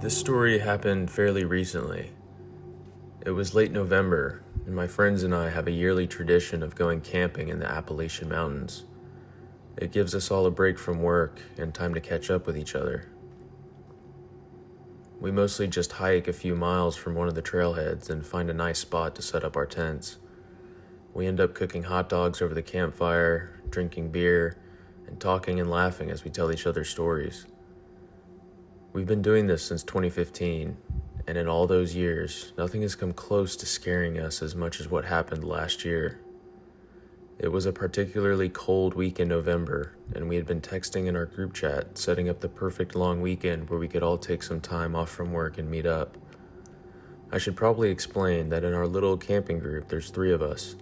This story happened fairly recently. It was late November, and my friends and I have a yearly tradition of going camping in the Appalachian Mountains. It gives us all a break from work and time to catch up with each other. We mostly just hike a few miles from one of the trailheads and find a nice spot to set up our tents. We end up cooking hot dogs over the campfire, drinking beer, and talking and laughing as we tell each other stories. We've been doing this since 2015, and in all those years, nothing has come close to scaring us as much as what happened last year. It was a particularly cold week in November, and we had been texting in our group chat, setting up the perfect long weekend where we could all take some time off from work and meet up. I should probably explain that in our little camping group, there's 3 of us.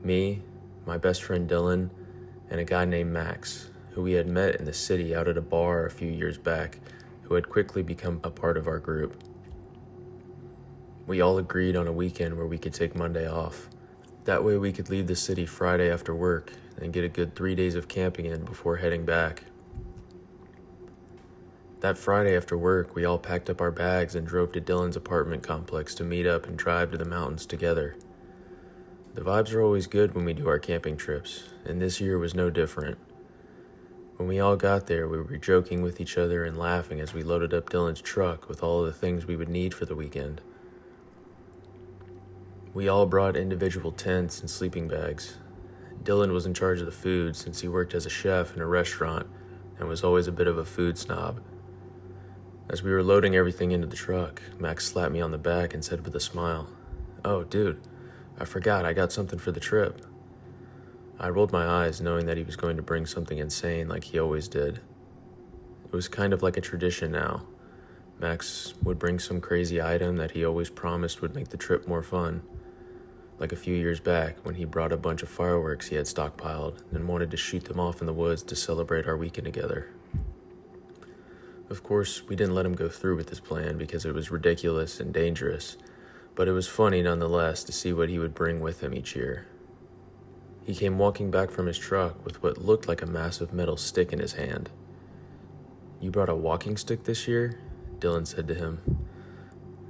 Me, my best friend Dylan, and a guy named Max, who we had met in the city out at a bar a few years back, who had quickly become a part of our group. We all agreed on a weekend where we could take Monday off. That way we could leave the city Friday after work and get a good 3 days of camping in before heading back. That Friday after work, we all packed up our bags and drove to Dylan's apartment complex to meet up and drive to the mountains together. The vibes are always good when we do our camping trips, and this year was no different. When we all got there, we were joking with each other and laughing as we loaded up Dylan's truck with all of the things we would need for the weekend. We all brought individual tents and sleeping bags. Dylan was in charge of the food since he worked as a chef in a restaurant and was always a bit of a food snob. As we were loading everything into the truck, Max slapped me on the back and said with a smile, "Oh, dude, I forgot I got something for the trip." I rolled my eyes knowing that he was going to bring something insane like he always did. It was kind of like a tradition now. Max would bring some crazy item that he always promised would make the trip more fun. Like a few years back when he brought a bunch of fireworks he had stockpiled and wanted to shoot them off in the woods to celebrate our weekend together. Of course, we didn't let him go through with this plan because it was ridiculous and dangerous, but it was funny nonetheless to see what he would bring with him each year. He came walking back from his truck with what looked like a massive metal stick in his hand. "You brought a walking stick this year?" Dylan said to him.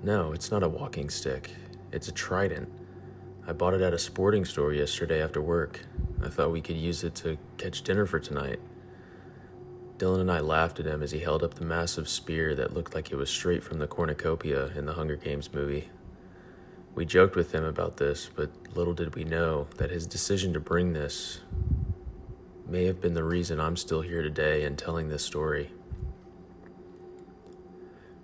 "No, it's not a walking stick. It's a trident. I bought it at a sporting store yesterday after work. I thought we could use it to catch dinner for tonight." Dylan and I laughed at him as he held up the massive spear that looked like it was straight from the cornucopia in the Hunger Games movie. We joked with him about this, but little did we know that his decision to bring this may have been the reason I'm still here today and telling this story.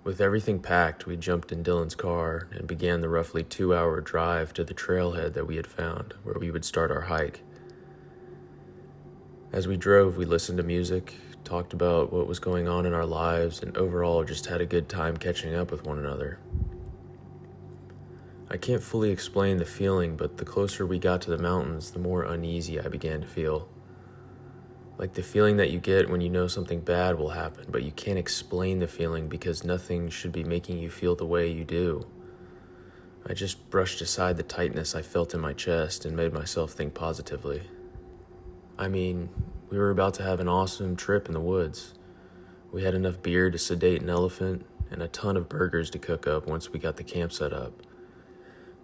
With everything packed, we jumped in Dylan's car and began the roughly 2-hour drive to the trailhead that we had found, where we would start our hike. As we drove, we listened to music, talked about what was going on in our lives, and overall just had a good time catching up with one another. I can't fully explain the feeling, but the closer we got to the mountains, the more uneasy I began to feel. Like the feeling that you get when you know something bad will happen, but you can't explain the feeling because nothing should be making you feel the way you do. I just brushed aside the tightness I felt in my chest and made myself think positively. I mean, we were about to have an awesome trip in the woods. We had enough beer to sedate an elephant and a ton of burgers to cook up once we got the camp set up.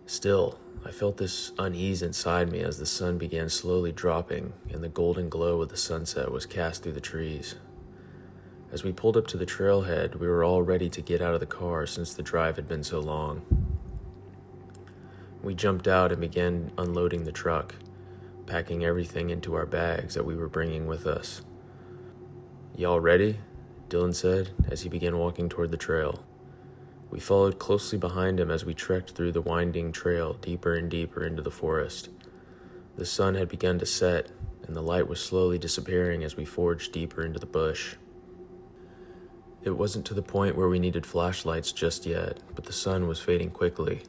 Still, I felt this unease inside me as the sun began slowly dropping and the golden glow of the sunset was cast through the trees. As we pulled up to the trailhead, we were all ready to get out of the car since the drive had been so long. We jumped out and began unloading the truck, packing everything into our bags that we were bringing with us. "Y'all ready?" Dylan said as he began walking toward the trail. We followed closely behind him as we trekked through the winding trail deeper and deeper into the forest. The sun had begun to set, and the light was slowly disappearing as we forged deeper into the bush. It wasn't to the point where we needed flashlights just yet, but the sun was fading quickly.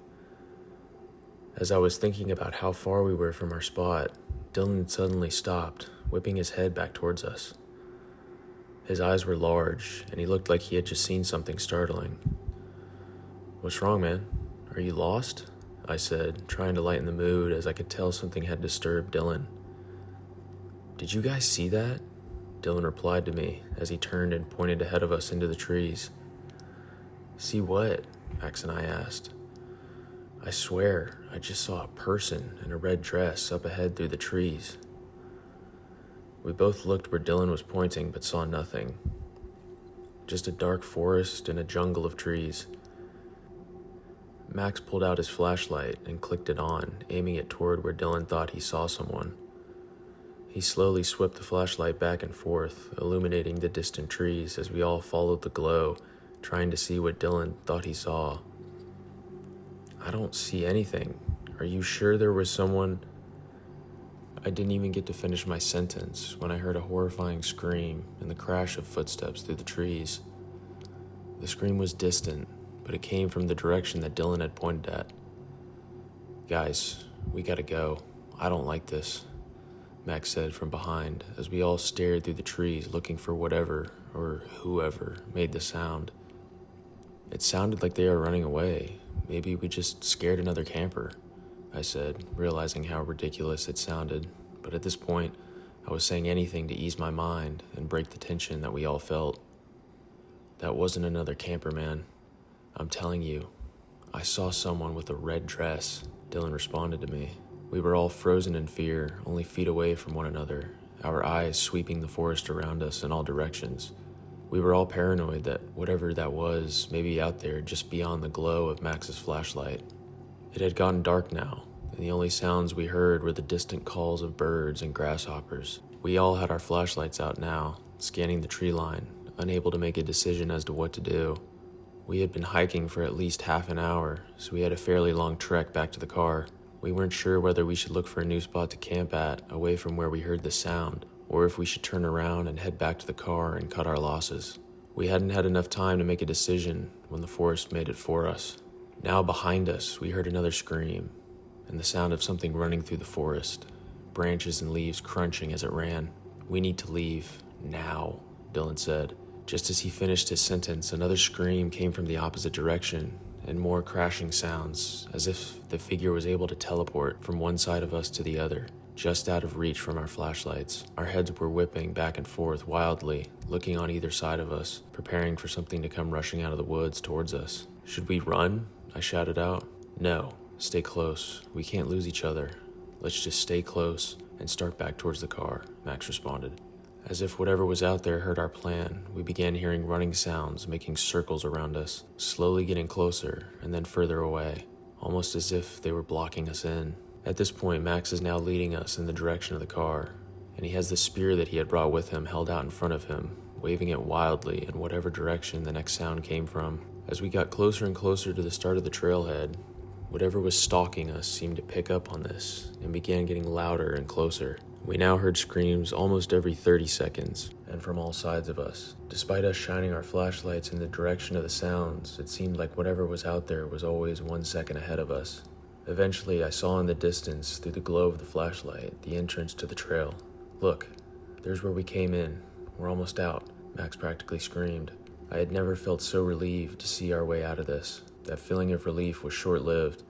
As I was thinking about how far we were from our spot, Dylan suddenly stopped, whipping his head back towards us. His eyes were large, and he looked like he had just seen something startling. "What's wrong, man? Are you lost?" I said, trying to lighten the mood as I could tell something had disturbed Dylan. "Did you guys see that?" Dylan replied to me as he turned and pointed ahead of us into the trees. See what? Max and I asked. I swear, I just saw a person in a red dress up ahead through the trees. We both looked where Dylan was pointing but saw nothing. Just a dark forest and a jungle of trees. Max pulled out his flashlight and clicked it on, aiming it toward where Dylan thought he saw someone. He slowly swept the flashlight back and forth, illuminating the distant trees as we all followed the glow, trying to see what Dylan thought he saw. I don't see anything. Are you sure there was someone? I didn't even get to finish my sentence when I heard a horrifying scream and the crash of footsteps through the trees. The scream was distant, but it came from the direction that Dylan had pointed at. Guys, we gotta go. I don't like this, Max said from behind as we all stared through the trees looking for whatever or whoever made the sound. It sounded like they were running away. Maybe we just scared another camper, I said, realizing how ridiculous it sounded. But at this point, I was saying anything to ease my mind and break the tension that we all felt. That wasn't another camper, man. I'm telling you, I saw someone with a red dress, Dylan responded to me. We were all frozen in fear, only feet away from one another, our eyes sweeping the forest around us in all directions. We were all paranoid that whatever that was may be out there just beyond the glow of Max's flashlight. It had gotten dark now, and the only sounds we heard were the distant calls of birds and grasshoppers. We all had our flashlights out now, scanning the tree line, unable to make a decision as to what to do. We had been hiking for at least half an hour, so we had a fairly long trek back to the car. We weren't sure whether we should look for a new spot to camp at, away from where we heard the sound, or if we should turn around and head back to the car and cut our losses. We hadn't had enough time to make a decision when the forest made it for us. Now behind us, we heard another scream, and the sound of something running through the forest, branches and leaves crunching as it ran. We need to leave, now, Dylan said. Just as he finished his sentence, another scream came from the opposite direction, and more crashing sounds, as if the figure was able to teleport from one side of us to the other, just out of reach from our flashlights. Our heads were whipping back and forth wildly, looking on either side of us, preparing for something to come rushing out of the woods towards us. Should we run? I shouted out. No, stay close. We can't lose each other. Let's just stay close and start back towards the car, Max responded. As if whatever was out there heard our plan, we began hearing running sounds making circles around us, slowly getting closer and then further away, almost as if they were blocking us in. At this point, Max is now leading us in the direction of the car, and he has the spear that he had brought with him held out in front of him, waving it wildly in whatever direction the next sound came from. As we got closer and closer to the start of the trailhead, whatever was stalking us seemed to pick up on this and began getting louder and closer. We now heard screams almost every 30 seconds, and from all sides of us. Despite us shining our flashlights in the direction of the sounds, it seemed like whatever was out there was always 1 second ahead of us. Eventually, I saw in the distance, through the glow of the flashlight, the entrance to the trail. Look, there's where we came in. We're almost out, Max practically screamed. I had never felt so relieved to see our way out of this. That feeling of relief was short-lived,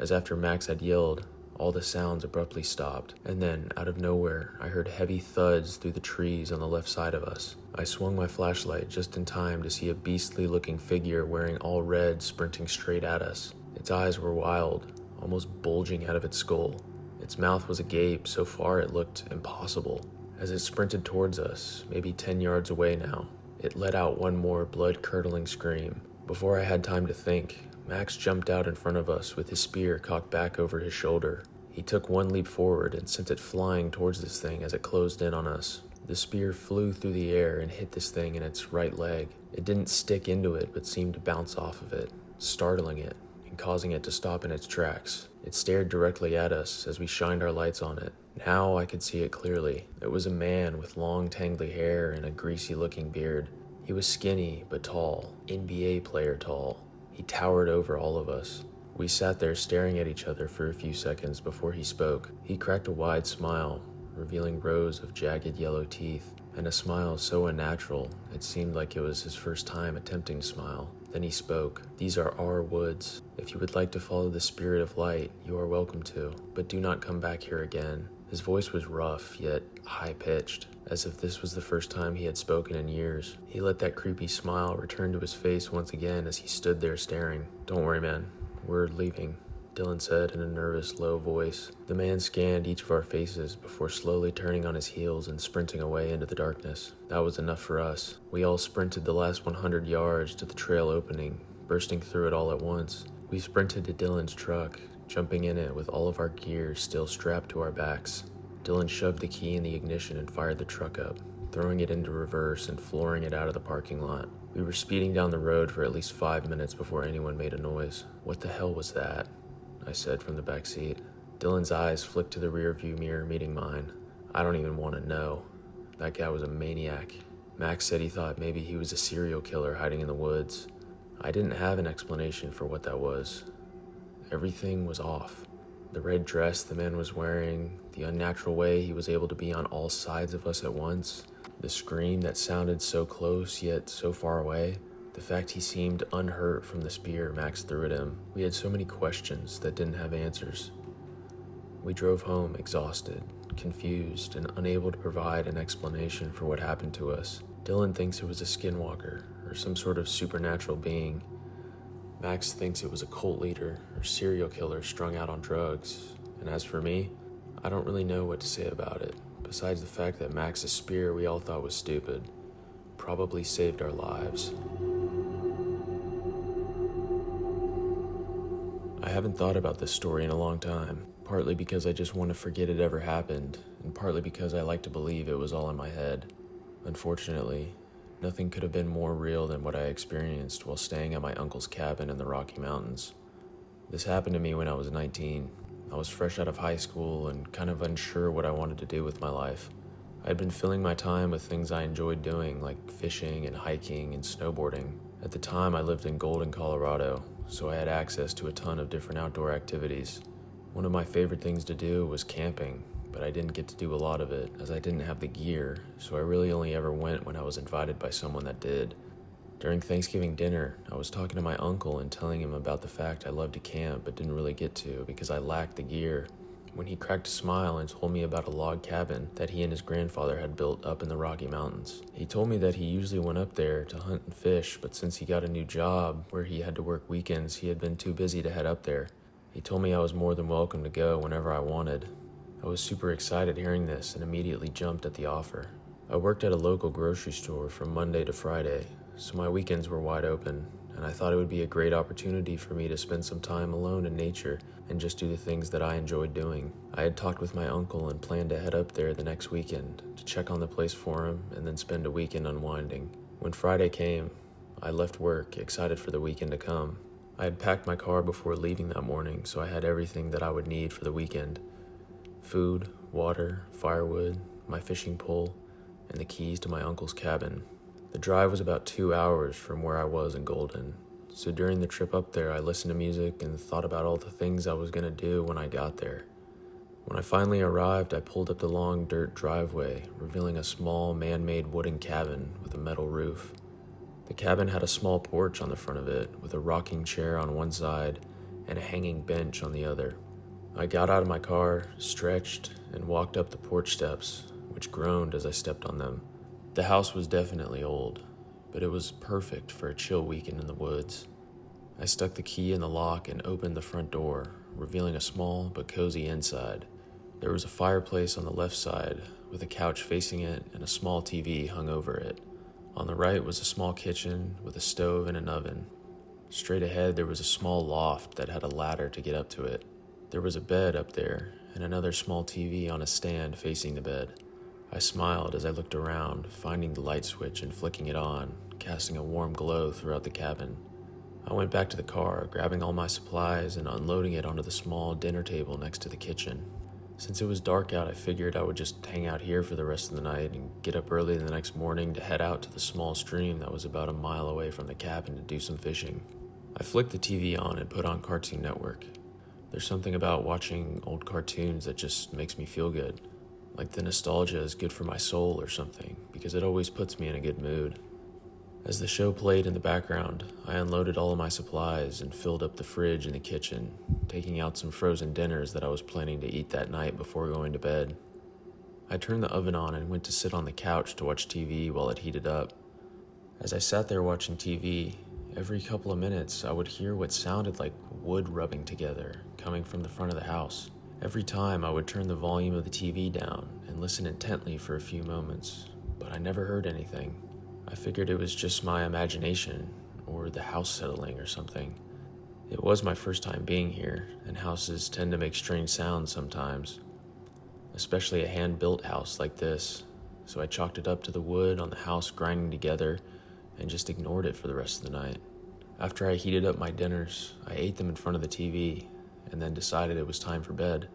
as after Max had yelled, all the sounds abruptly stopped, and then, out of nowhere, I heard heavy thuds through the trees on the left side of us. I swung my flashlight just in time to see a beastly-looking figure wearing all red sprinting straight at us. Its eyes were wild, almost bulging out of its skull. Its mouth was agape so far it looked impossible. As it sprinted towards us, maybe 10 yards away now, it let out one more blood-curdling scream. Before I had time to think, Max jumped out in front of us with his spear cocked back over his shoulder. He took one leap forward and sent it flying towards this thing as it closed in on us. The spear flew through the air and hit this thing in its right leg. It didn't stick into it but seemed to bounce off of it, startling it and causing it to stop in its tracks. It stared directly at us as we shined our lights on it. Now I could see it clearly. It was a man with long tangly hair and a greasy-looking beard. He was skinny but tall, NBA player tall. He towered over all of us. We sat there staring at each other for a few seconds before he spoke. He cracked a wide smile, revealing rows of jagged yellow teeth, and a smile so unnatural it seemed like it was his first time attempting to smile. Then he spoke. These are our woods. If you would like to follow the spirit of light, you are welcome to, but do not come back here again. His voice was rough, yet high-pitched, as if this was the first time he had spoken in years. He let that creepy smile return to his face once again as he stood there staring. "Don't worry, man. We're leaving," Dylan said in a nervous, low voice. The man scanned each of our faces before slowly turning on his heels and sprinting away into the darkness. That was enough for us. We all sprinted the last 100 yards to the trail opening, bursting through it all at once. We sprinted to Dylan's truck, jumping in it with all of our gear still strapped to our backs. Dylan shoved the key in the ignition and fired the truck up, throwing it into reverse and flooring it out of the parking lot. We were speeding down the road for at least 5 minutes before anyone made a noise. "What the hell was that?" I said from the back seat. Dylan's eyes flicked to the rearview mirror, meeting mine. "I don't even want to know. That guy was a maniac. Max said he thought maybe he was a serial killer hiding in the woods." I didn't have an explanation for what that was. Everything was off. The red dress the man was wearing, the unnatural way he was able to be on all sides of us at once, the scream that sounded so close yet so far away, the fact he seemed unhurt from the spear Max threw at him. We had so many questions that didn't have answers. We drove home exhausted, confused, and unable to provide an explanation for what happened to us. Dylan thinks it was a skinwalker or some sort of supernatural being. Max thinks it was a cult leader or serial killer strung out on drugs. And as for me, I don't really know what to say about it, besides the fact that Max's spear we all thought was stupid probably saved our lives. I haven't thought about this story in a long time, partly because I just want to forget it ever happened, and partly because I like to believe it was all in my head. Unfortunately, nothing could have been more real than what I experienced while staying at my uncle's cabin in the Rocky Mountains. This happened to me when I was 19. I was fresh out of high school and kind of unsure what I wanted to do with my life. I had been filling my time with things I enjoyed doing, like fishing and hiking and snowboarding. At the time, I lived in Golden, Colorado, so I had access to a ton of different outdoor activities. One of my favorite things to do was camping, but I didn't get to do a lot of it as I didn't have the gear, so I really only ever went when I was invited by someone that did. During Thanksgiving dinner, I was talking to my uncle and telling him about the fact I loved to camp but didn't really get to because I lacked the gear, when he cracked a smile and told me about a log cabin that he and his grandfather had built up in the Rocky Mountains. He told me that he usually went up there to hunt and fish, but since he got a new job where he had to work weekends, he had been too busy to head up there. He told me I was more than welcome to go whenever I wanted. I was super excited hearing this and immediately jumped at the offer. I worked at a local grocery store from Monday to Friday, so my weekends were wide open, and I thought it would be a great opportunity for me to spend some time alone in nature and just do the things that I enjoyed doing. I had talked with my uncle and planned to head up there the next weekend to check on the place for him and then spend a weekend unwinding. When Friday came, I left work excited for the weekend to come. I had packed my car before leaving that morning, so I had everything that I would need for the weekend: food, water, firewood, my fishing pole, and the keys to my uncle's cabin. The drive was about 2 hours from where I was in Golden, so during the trip up there I listened to music and thought about all the things I was going to do when I got there. When I finally arrived, I pulled up the long dirt driveway, revealing a small man-made wooden cabin with a metal roof. The cabin had a small porch on the front of it, with a rocking chair on one side and a hanging bench on the other. I got out of my car, stretched, and walked up the porch steps, which groaned as I stepped on them. The house was definitely old, but it was perfect for a chill weekend in the woods. I stuck the key in the lock and opened the front door, revealing a small but cozy inside. There was a fireplace on the left side, with a couch facing it and a small TV hung over it. On the right was a small kitchen with a stove and an oven. Straight ahead there was a small loft that had a ladder to get up to it. There was a bed up there and another small TV on a stand facing the bed. I smiled as I looked around, finding the light switch and flicking it on, casting a warm glow throughout the cabin. I went back to the car, grabbing all my supplies and unloading it onto the small dinner table next to the kitchen. Since it was dark out, I figured I would just hang out here for the rest of the night and get up early the next morning to head out to the small stream that was about a mile away from the cabin to do some fishing. I flicked the TV on and put on Cartoon Network. There's something about watching old cartoons that just makes me feel good. Like the nostalgia is good for my soul or something, because it always puts me in a good mood. As the show played in the background, I unloaded all of my supplies and filled up the fridge in the kitchen, taking out some frozen dinners that I was planning to eat that night before going to bed. I turned the oven on and went to sit on the couch to watch TV while it heated up. As I sat there watching TV, every couple of minutes I would hear what sounded like wood rubbing together coming from the front of the house. Every time I would turn the volume of the TV down and listen intently for a few moments, but I never heard anything. I figured it was just my imagination or the house settling or something. It was my first time being here, and houses tend to make strange sounds sometimes, especially a hand-built house like this, so I chalked it up to the wood on the house grinding together and just ignored it for the rest of the night. After I heated up my dinners, I ate them in front of the TV and then decided it was time for bed.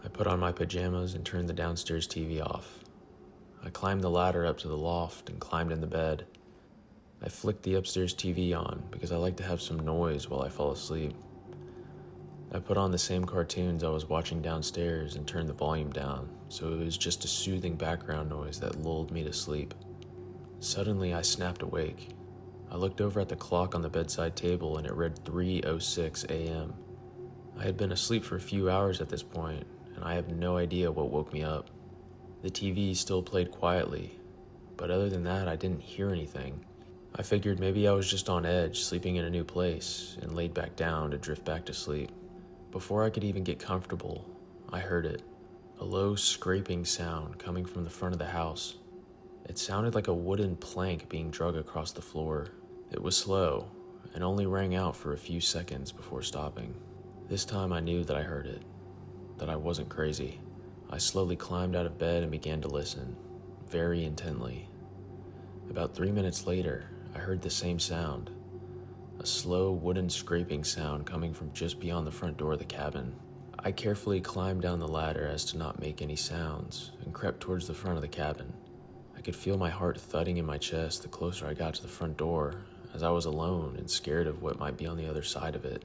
I put on my pajamas and turned the downstairs TV off. I climbed the ladder up to the loft and climbed in the bed. I flicked the upstairs TV on because I like to have some noise while I fall asleep. I put on the same cartoons I was watching downstairs and turned the volume down, so it was just a soothing background noise that lulled me to sleep. Suddenly, I snapped awake. I looked over at the clock on the bedside table and it read 3:06 a.m. I had been asleep for a few hours at this point, and I have no idea what woke me up. The TV still played quietly, but other than that, I didn't hear anything. I figured maybe I was just on edge, sleeping in a new place, and laid back down to drift back to sleep. Before I could even get comfortable, I heard it, a low scraping sound coming from the front of the house. It sounded like a wooden plank being dragged across the floor. It was slow, and only rang out for a few seconds before stopping. This time I knew that I heard it, that I wasn't crazy. I slowly climbed out of bed and began to listen, very intently. About 3 minutes later, I heard the same sound, a slow wooden scraping sound coming from just beyond the front door of the cabin. I carefully climbed down the ladder as to not make any sounds and crept towards the front of the cabin. I could feel my heart thudding in my chest the closer I got to the front door, as I was alone and scared of what might be on the other side of it.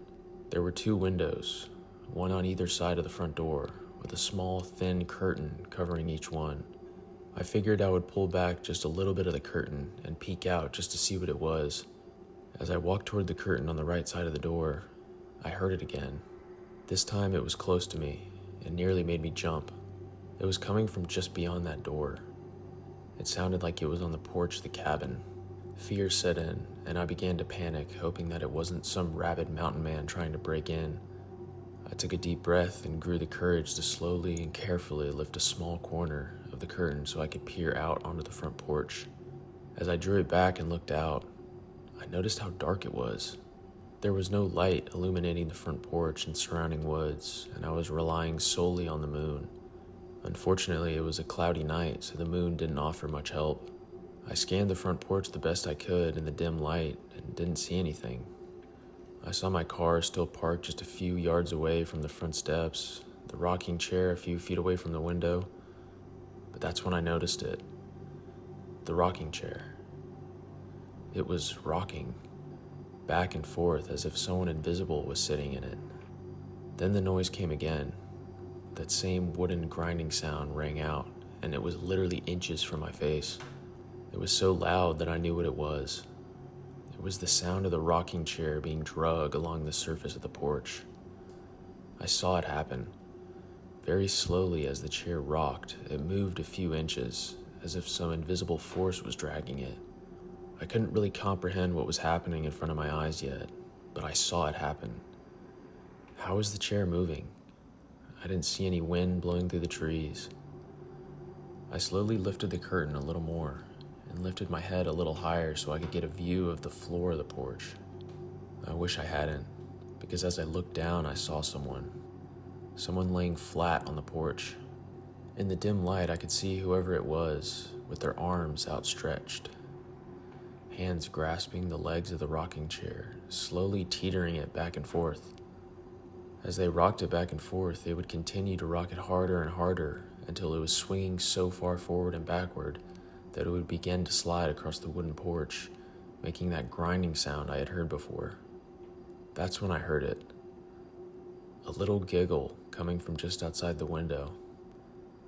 There were 2 windows, one on either side of the front door, with a small, thin curtain covering each one. I figured I would pull back just a little bit of the curtain and peek out just to see what it was. As I walked toward the curtain on the right side of the door, I heard it again. This time it was close to me and nearly made me jump. It was coming from just beyond that door. It sounded like it was on the porch of the cabin. Fear set in, and I began to panic, hoping that it wasn't some rabid mountain man trying to break in. I took a deep breath and grew the courage to slowly and carefully lift a small corner of the curtain so I could peer out onto the front porch. As I drew it back and looked out, I noticed how dark it was. There was no light illuminating the front porch and surrounding woods, and I was relying solely on the moon. Unfortunately, it was a cloudy night, so the moon didn't offer much help. I scanned the front porch the best I could in the dim light and didn't see anything. I saw my car still parked just a few yards away from the front steps, the rocking chair a few feet away from the window, but that's when I noticed it. The rocking chair. It was rocking, back and forth as if someone invisible was sitting in it. Then the noise came again. That same wooden grinding sound rang out, and it was literally inches from my face. It was so loud that I knew what it was. It was the sound of the rocking chair being dragged along the surface of the porch. I saw it happen. Very slowly as the chair rocked, it moved a few inches, as if some invisible force was dragging it. I couldn't really comprehend what was happening in front of my eyes yet, but I saw it happen. How was the chair moving? I didn't see any wind blowing through the trees. I slowly lifted the curtain a little more and lifted my head a little higher so I could get a view of the floor of the porch. I wish I hadn't, because as I looked down, I saw someone laying flat on the porch. In the dim light, I could see whoever it was with their arms outstretched, hands grasping the legs of the rocking chair, slowly teetering it back and forth. As they rocked it back and forth, they would continue to rock it harder and harder until it was swinging so far forward and backward that it would begin to slide across the wooden porch, making that grinding sound I had heard before. That's when I heard it. A little giggle coming from just outside the window.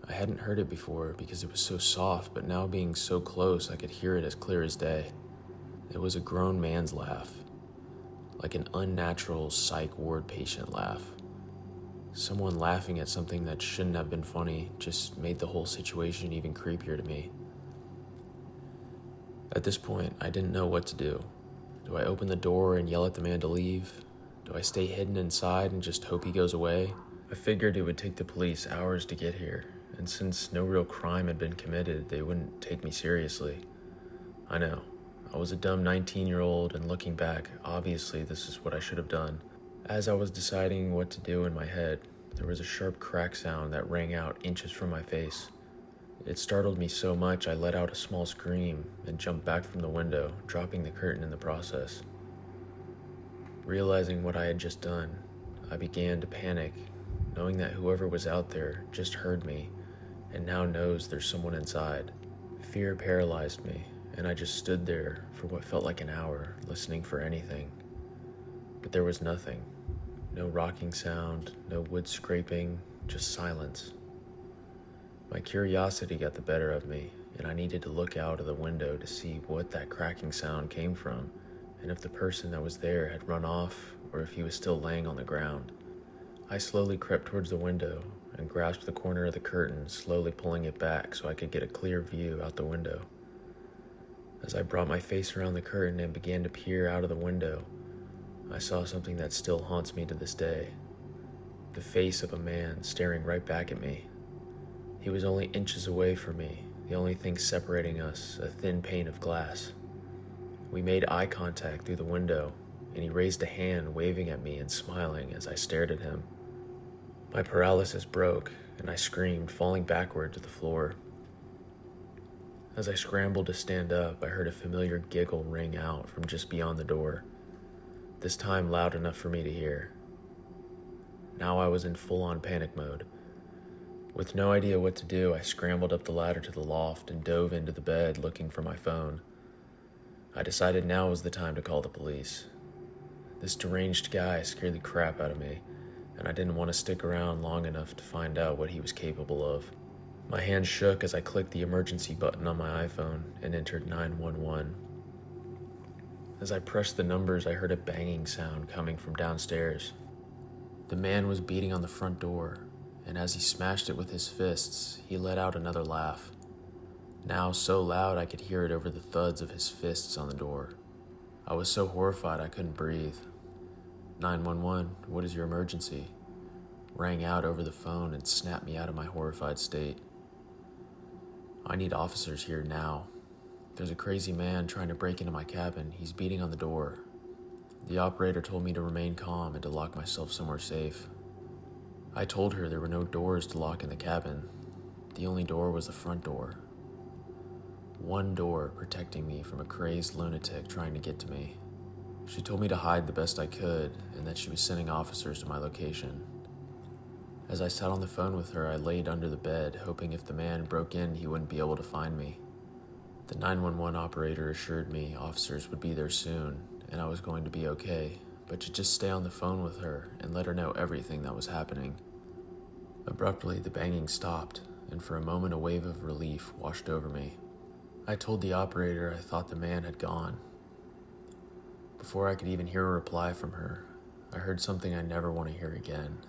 I hadn't heard it before because it was so soft, but now being so close, I could hear it as clear as day. It was a grown man's laugh, like an unnatural psych ward patient laugh. Someone laughing at something that shouldn't have been funny just made the whole situation even creepier to me. At this point, I didn't know what to do. Do I open the door and yell at the man to leave? Do I stay hidden inside and just hope he goes away? I figured it would take the police hours to get here, and since no real crime had been committed, they wouldn't take me seriously. I know, I was a dumb 19-year-old, and looking back, obviously this is what I should have done. As I was deciding what to do in my head, there was a sharp crack sound that rang out inches from my face. It startled me so much I let out a small scream and jumped back from the window, dropping the curtain in the process. Realizing what I had just done, I began to panic, knowing that whoever was out there just heard me and now knows there's someone inside. Fear paralyzed me, and I just stood there for what felt like an hour, listening for anything. But there was nothing. No rocking sound, no wood scraping, just silence. My curiosity got the better of me, and I needed to look out of the window to see what that cracking sound came from, and if the person that was there had run off or if he was still laying on the ground. I slowly crept towards the window and grasped the corner of the curtain, slowly pulling it back so I could get a clear view out the window. As I brought my face around the curtain and began to peer out of the window, I saw something that still haunts me to this day. The face of a man staring right back at me. He was only inches away from me, the only thing separating us, a thin pane of glass. We made eye contact through the window, and he raised a hand waving at me and smiling as I stared at him. My paralysis broke, and I screamed, falling backward to the floor. As I scrambled to stand up, I heard a familiar giggle ring out from just beyond the door, this time loud enough for me to hear. Now I was in full-on panic mode. With no idea what to do, I scrambled up the ladder to the loft and dove into the bed looking for my phone. I decided now was the time to call the police. This deranged guy scared the crap out of me, and I didn't want to stick around long enough to find out what he was capable of. My hand shook as I clicked the emergency button on my iPhone and entered 911. As I pressed the numbers, I heard a banging sound coming from downstairs. The man was beating on the front door, and as he smashed it with his fists, he let out another laugh. Now so loud I could hear it over the thuds of his fists on the door. I was so horrified I couldn't breathe. 911, what is your emergency? Rang out over the phone and snapped me out of my horrified state. I need officers here now. There's a crazy man trying to break into my cabin. He's beating on the door. The operator told me to remain calm and to lock myself somewhere safe. I told her there were no doors to lock in the cabin. The only door was the front door. One door protecting me from a crazed lunatic trying to get to me. She told me to hide the best I could and that she was sending officers to my location. As I sat on the phone with her, I laid under the bed, hoping if the man broke in, he wouldn't be able to find me. The 911 operator assured me officers would be there soon, and I was going to be okay, but to just stay on the phone with her and let her know everything that was happening. Abruptly, the banging stopped, and for a moment a wave of relief washed over me. I told the operator I thought the man had gone. Before I could even hear a reply from her, I heard something I never want to hear again.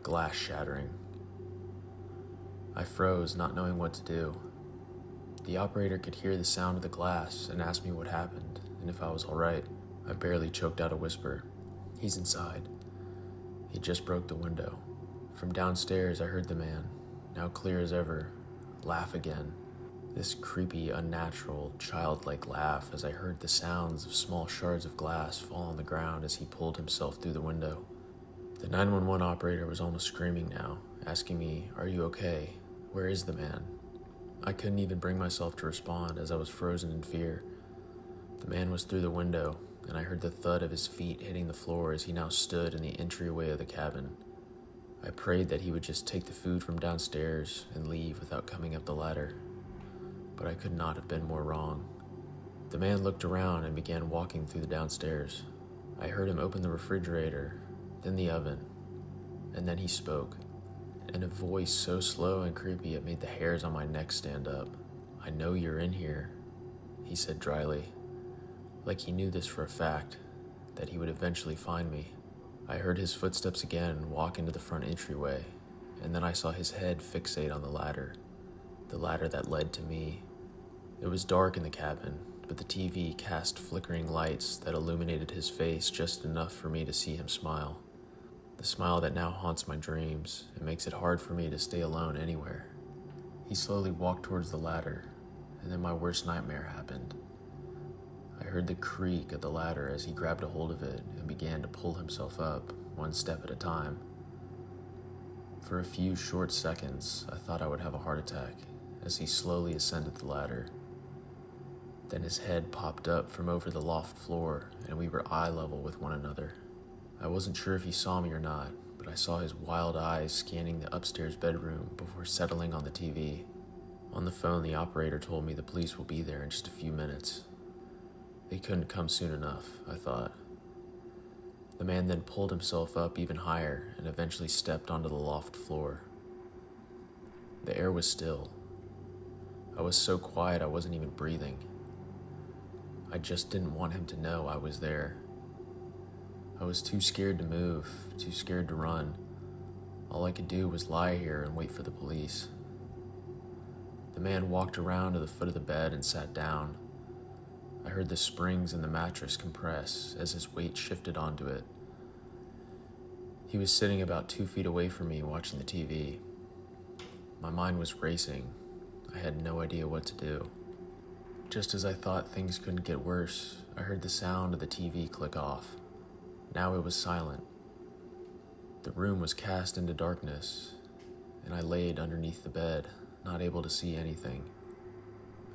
Glass shattering. I froze, not knowing what to do. The operator could hear the sound of the glass and asked me what happened and if I was all right. I barely choked out a whisper. He's inside. He just broke the window. From downstairs, I heard the man, now clear as ever, laugh again. This creepy, unnatural, childlike laugh as I heard the sounds of small shards of glass fall on the ground as he pulled himself through the window. The 911 operator was almost screaming now, asking me, "Are you okay? Where is the man?" I couldn't even bring myself to respond as I was frozen in fear. The man was through the window, and I heard the thud of his feet hitting the floor as he now stood in the entryway of the cabin. I prayed that he would just take the food from downstairs and leave without coming up the ladder. But I could not have been more wrong. The man looked around and began walking through the downstairs. I heard him open the refrigerator, then the oven, and then he spoke. In a voice so slow and creepy it made the hairs on my neck stand up. "I know you're in here," he said dryly. Like he knew this for a fact, that he would eventually find me. I heard his footsteps again walk into the front entryway, and then I saw his head fixate on the ladder that led to me. It was dark in the cabin, but the TV cast flickering lights that illuminated his face just enough for me to see him smile. The smile that now haunts my dreams and makes it hard for me to stay alone anywhere. He slowly walked towards the ladder, and then my worst nightmare happened. I heard the creak of the ladder as he grabbed a hold of it and began to pull himself up, one step at a time. For a few short seconds, I thought I would have a heart attack as he slowly ascended the ladder. Then his head popped up from over the loft floor, and we were eye level with one another. I wasn't sure if he saw me or not, but I saw his wild eyes scanning the upstairs bedroom before settling on the TV. On the phone, the operator told me the police will be there in just a few minutes. They couldn't come soon enough, I thought. The man then pulled himself up even higher and eventually stepped onto the loft floor. The air was still. I was so quiet I wasn't even breathing. I just didn't want him to know I was there. I was too scared to move, too scared to run. All I could do was lie here and wait for the police. The man walked around to the foot of the bed and sat down. I heard the springs in the mattress compress as his weight shifted onto it. He was sitting about 2 feet away from me watching the TV. My mind was racing. I had no idea what to do. Just as I thought things couldn't get worse, I heard the sound of the TV click off. Now it was silent. The room was cast into darkness, and I laid underneath the bed, not able to see anything.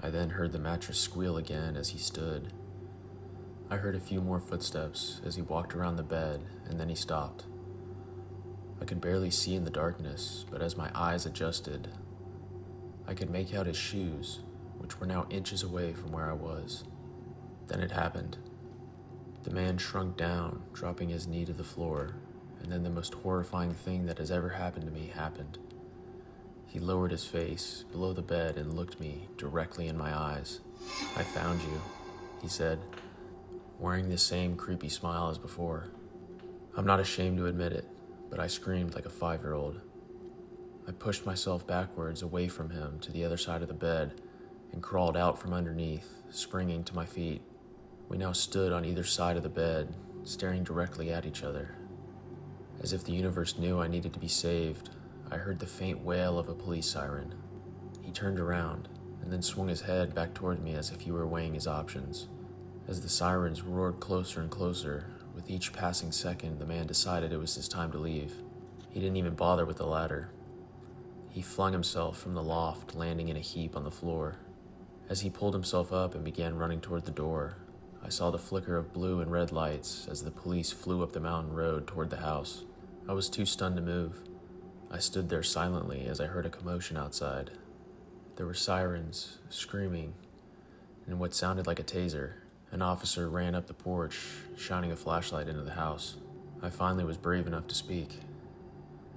I then heard the mattress squeal again as he stood. I heard a few more footsteps as he walked around the bed, and then he stopped. I could barely see in the darkness, but as my eyes adjusted, I could make out his shoes, which were now inches away from where I was. Then it happened. The man shrunk down, dropping his knee to the floor, and then the most horrifying thing that has ever happened to me happened. He lowered his face below the bed and looked me directly in my eyes. "I found you," he said, wearing the same creepy smile as before. I'm not ashamed to admit it, but I screamed like a 5-year-old. I pushed myself backwards away from him to the other side of the bed and crawled out from underneath, springing to my feet. We now stood on either side of the bed, staring directly at each other. As if the universe knew I needed to be saved, I heard the faint wail of a police siren. He turned around and then swung his head back toward me as if he were weighing his options. As the sirens roared closer and closer, with each passing second, the man decided it was his time to leave. He didn't even bother with the ladder. He flung himself from the loft, landing in a heap on the floor. As he pulled himself up and began running toward the door, I saw the flicker of blue and red lights as the police flew up the mountain road toward the house. I was too stunned to move. I stood there silently as I heard a commotion outside. There were sirens, screaming, and what sounded like a taser. An officer ran up the porch, shining a flashlight into the house. I finally was brave enough to speak.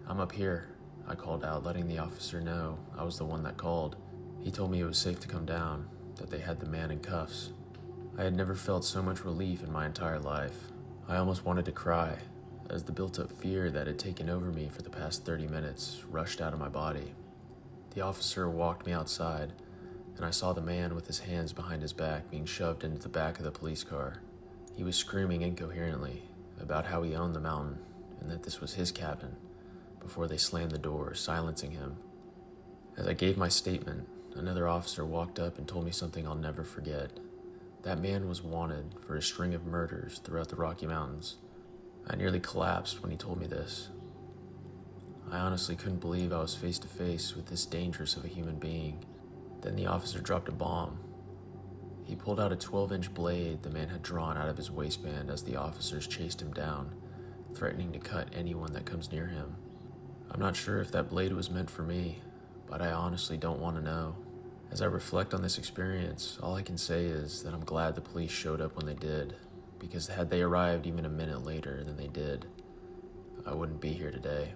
"I'm up here," I called out, letting the officer know I was the one that called. He told me it was safe to come down, that they had the man in cuffs. I had never felt so much relief in my entire life. I almost wanted to cry, as the built-up fear that had taken over me for the past 30 minutes rushed out of my body. The officer walked me outside, and I saw the man with his hands behind his back being shoved into the back of the police car. He was screaming incoherently about how he owned the mountain and that this was his cabin before they slammed the door, silencing him. As I gave my statement, another officer walked up and told me something I'll never forget. That man was wanted for a string of murders throughout the Rocky Mountains. I nearly collapsed when he told me this. I honestly couldn't believe I was face to face with this dangerous of a human being. Then the officer dropped a bomb. He pulled out a 12-inch blade the man had drawn out of his waistband as the officers chased him down, threatening to cut anyone that comes near him. I'm not sure if that blade was meant for me, but I honestly don't want to know. As I reflect on this experience, all I can say is that I'm glad the police showed up when they did, because had they arrived even a minute later than they did, I wouldn't be here today.